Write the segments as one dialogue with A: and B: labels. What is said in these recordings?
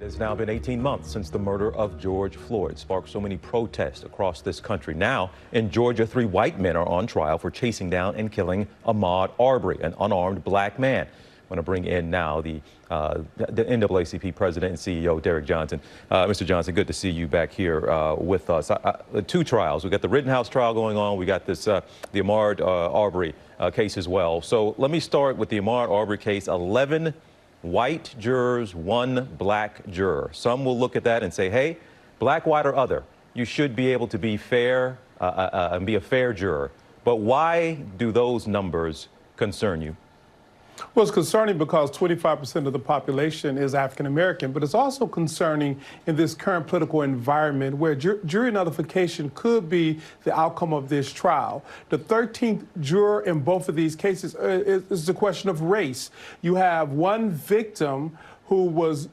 A: It's now been 18 months since the murder of George Floyd sparked so many protests across this country. Now, in Georgia, 3 white men are on trial for chasing down and killing Ahmaud Arbery, an unarmed black man. I want to bring in now the NAACP president and CEO, Derrick Johnson. Mr. Johnson, good to see you back here with us. 2 trials. We got the Rittenhouse trial going on. We got this the Ahmaud Arbery case as well. So let me start with the Ahmaud Arbery case. 11 white jurors, 1 black juror. Some will look at that and say, hey, black, white, or other, you should be able to be fair and be a fair juror. But why do those numbers concern you?
B: Well, it's concerning because 25% of the population is African-American, but it's also concerning in this current political environment where jury nullification could be the outcome of this trial. The 13th juror in both of these cases is the question of race. You have one victim who was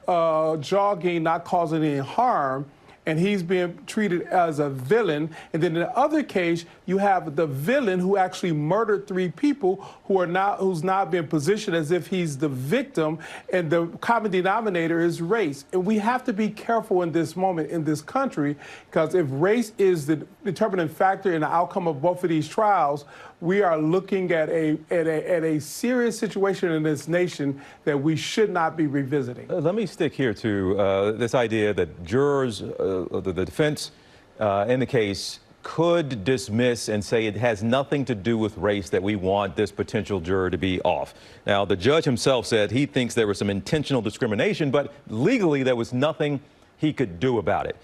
B: jogging, not causing any harm, and he's being treated as a villain. And then in the other case, you have the villain who actually murdered 3 people who's now being positioned as if he's the victim, and the common denominator is race. And we have to be careful in this moment in this country, because if race is the determining factor in the outcome of both of these trials, we are looking at a serious situation in this nation that we should not be revisiting.
A: Let me stick here to this idea that jurors, the defense in the case, could dismiss and say it has nothing to do with race, that we want this potential juror to be off. Now, the judge himself said he thinks there was some intentional discrimination, but legally there was nothing he could do about it.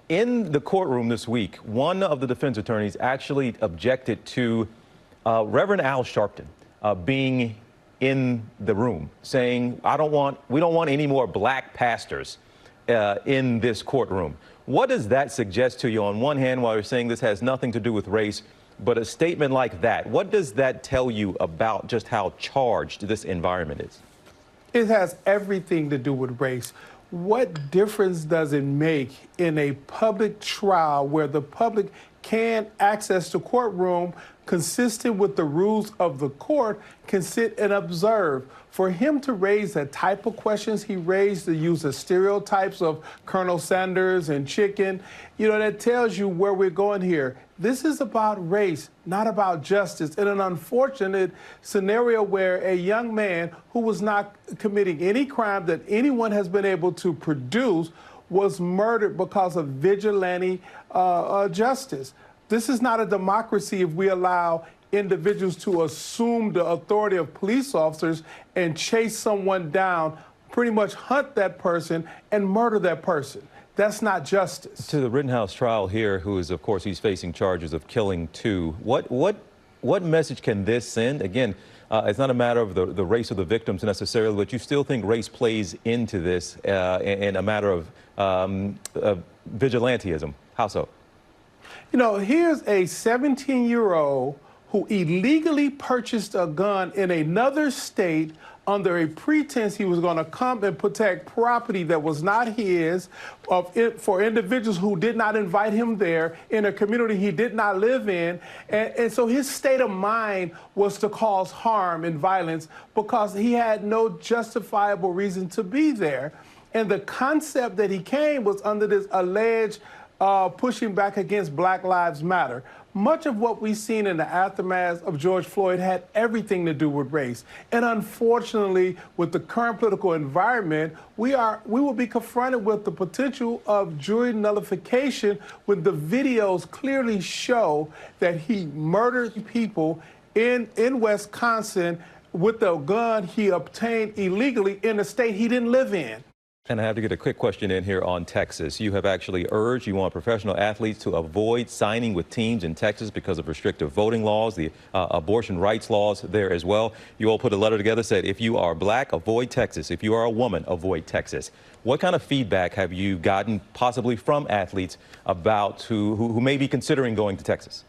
A: In the courtroom this week, one of the defense attorneys actually objected to Reverend Al Sharpton being in the room, saying, we don't want any more black pastors in this courtroom. What does that suggest to you on one hand, while you're saying this has nothing to do with race, but a statement like that, what does that tell you about just how charged this environment is?
B: It has everything to do with race. What difference does it make in a public trial where the public can access the courtroom consistent with the rules of the court, can sit and observe? For him to raise the type of questions he raised, to use the stereotypes of Colonel Sanders and chicken, that tells you where we're going here. This is about race, not about justice. In an unfortunate scenario where a young man who was not committing any crime that anyone has been able to produce was murdered because of vigilante justice. This is not a democracy if we allow individuals to assume the authority of police officers and chase someone down, pretty much hunt that person and murder that person. That's not justice.
A: To the Rittenhouse trial here, who is, of course, he's facing charges of killing 2. What message can this send? Again, it's not a matter of the race of the victims necessarily, but you still think race plays into this in a matter of vigilantism. How so?
B: Here's a 17-year-old who illegally purchased a gun in another state under a pretense he was going to come and protect property that was not his, for individuals who did not invite him there, in a community he did not live in. And so his state of mind was to cause harm and violence because he had no justifiable reason to be there. And the concept that he came was under this alleged pushing back against Black Lives Matter. Much of what we've seen in the aftermath of George Floyd had everything to do with race. And unfortunately, with the current political environment, we will be confronted with the potential of jury nullification when the videos clearly show that he murdered people in Wisconsin with a gun he obtained illegally in a state he didn't live in.
A: And I have to get a quick question in here on Texas. You have actually urged, you want professional athletes to avoid signing with teams in Texas because of restrictive voting laws, the abortion rights laws there as well. You all put a letter together, said if you are black, avoid Texas. If you are a woman, avoid Texas. What kind of feedback have you gotten possibly from athletes about who may be considering going to Texas?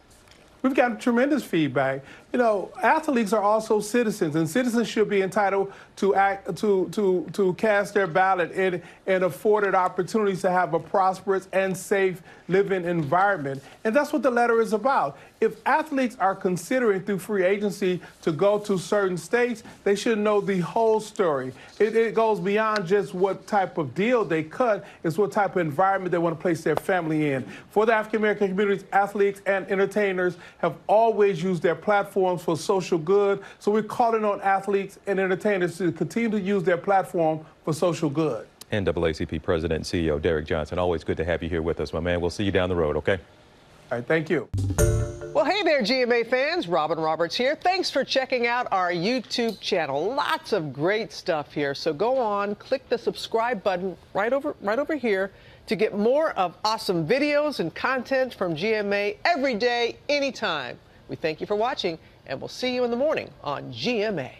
B: We've gotten tremendous feedback. You know, athletes are also citizens, and citizens should be entitled to cast their ballot and afforded opportunities to have a prosperous and safe living environment. And that's what the letter is about. If athletes are considering through free agency to go to certain states, they should know the whole story. It goes beyond just what type of deal they cut. It's what type of environment they want to place their family in. For the African American communities, athletes and entertainers have always used their platforms for social good. So we're calling on athletes and entertainers to continue to use their platform for social good.
A: NAACP President and CEO Derrick Johnson, always good to have you here with us, my man. We'll see you down the road, okay?
B: All right, thank you.
C: Well, hey there, GMA fans. Robin Roberts here. Thanks for checking out our YouTube channel. Lots of great stuff here. So go on, click the subscribe button right over here to get more of awesome videos and content from GMA every day, anytime. We thank you for watching, and we'll see you in the morning on GMA.